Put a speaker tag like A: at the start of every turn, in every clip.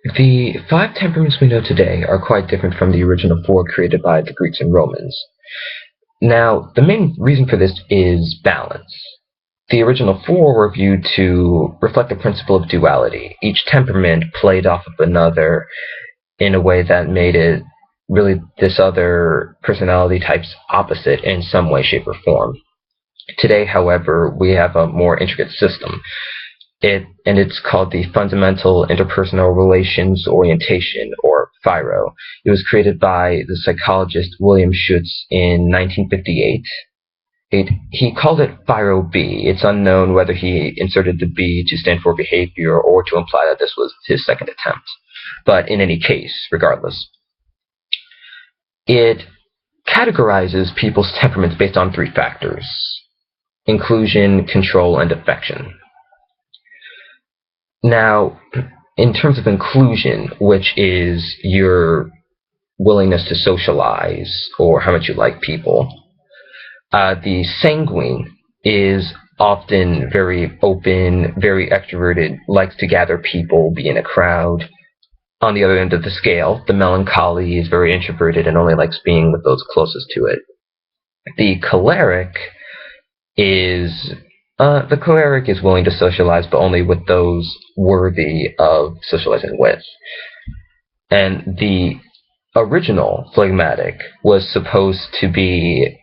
A: The five temperaments we know today are quite different from the original four created by the Greeks and Romans. Now, the main reason for this is balance. The original four were viewed to reflect the principle of duality. Each temperament played off of another in a way that made it really this other personality type's opposite in some way, shape, or form. Today, however, we have a more intricate system. It's called the Fundamental Interpersonal Relations Orientation, or FIRO. It was created by the psychologist William Schutz in 1958. He called it FIRO B. It's unknown whether he inserted the B to stand for behavior or to imply that this was his second attempt. But in any case, regardless, it categorizes people's temperaments based on three factors: inclusion, control, and affection. Now, in terms of inclusion, which is your willingness to socialize or how much you like people, the sanguine is often very open, very extroverted, likes to gather people, be in a crowd. On the other end of the scale, the melancholy is very introverted and only likes being with those closest to it. The choleric is willing to socialize, but only with those worthy of socializing with. And the original phlegmatic was supposed to be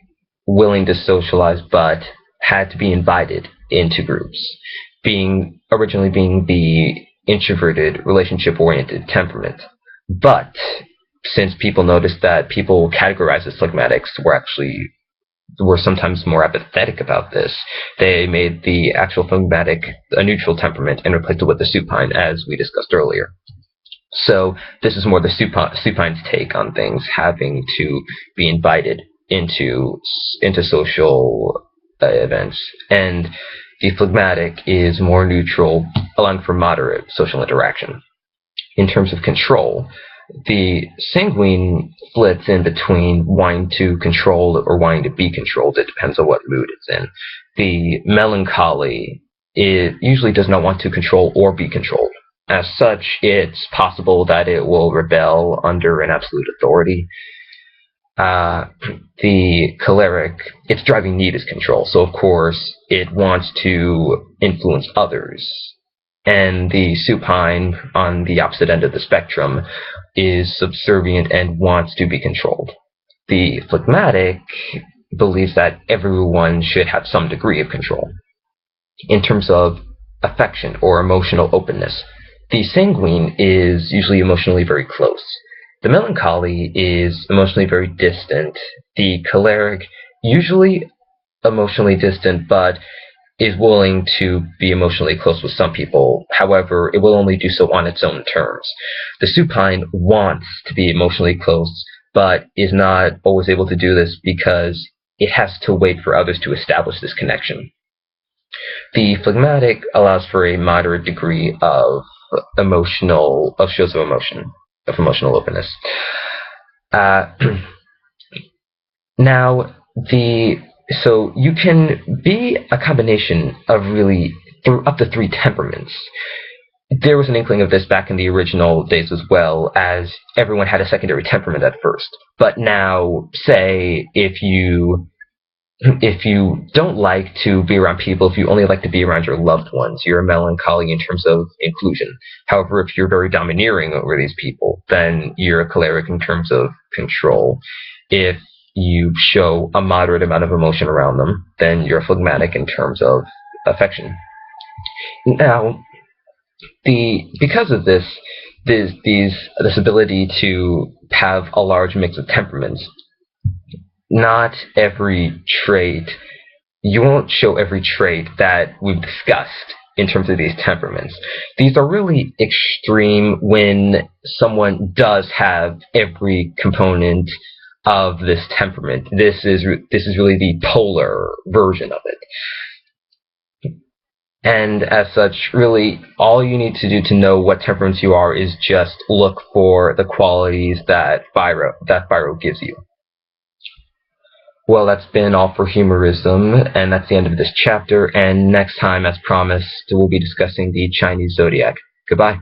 A: willing to socialize, but had to be invited into groups, originally being the introverted, relationship-oriented temperament. But since people noticed that people categorized as phlegmatics were sometimes more apathetic about this, they made the actual phlegmatic a neutral temperament and replaced it with the supine, as we discussed earlier. So this is more the supine's take on things, having to be invited into social events, and the phlegmatic is more neutral, allowing for moderate social interaction. In terms of control, the sanguine splits in between wanting to control or wanting to be controlled. It depends on what mood it's in. The melancholy, it usually does not want to control or be controlled. As such, it's possible that it will rebel under an absolute authority. The choleric, its driving need is control, so of course it wants to influence others. And the supine, on the opposite end of the spectrum, is subservient and wants to be controlled. The phlegmatic believes that everyone should have some degree of control. In terms of affection or emotional openness, the sanguine is usually emotionally very close. The melancholy is emotionally very distant. The choleric, usually emotionally distant, but is willing to be emotionally close with some people. However, it will only do so on its own terms. The supine wants to be emotionally close, but is not always able to do this because it has to wait for others to establish this connection. The phlegmatic allows for a moderate degree of shows of emotion, of emotional openness. So you can be a combination of really up to three temperaments. There was an inkling of this back in the original days as well, as everyone had a secondary temperament at first. But now, say, if you don't like to be around people, if you only like to be around your loved ones, you're a melancholy in terms of inclusion. However, if you're very domineering over these people, then you're a choleric in terms of control. If you show a moderate amount of emotion around them, then you're a phlegmatic in terms of affection. Now, because of this ability to have a large mix of temperaments, not every trait, you won't show every trait that we've discussed in terms of these temperaments. These are really extreme when someone does have every component of this temperament. This is really the polar version of it. And as such, really, all you need to do to know what temperaments you are is just look for the qualities that FIRO gives you. Well, that's been all for Humorism, and that's the end of this chapter, and next time, as promised, we'll be discussing the Chinese Zodiac. Goodbye.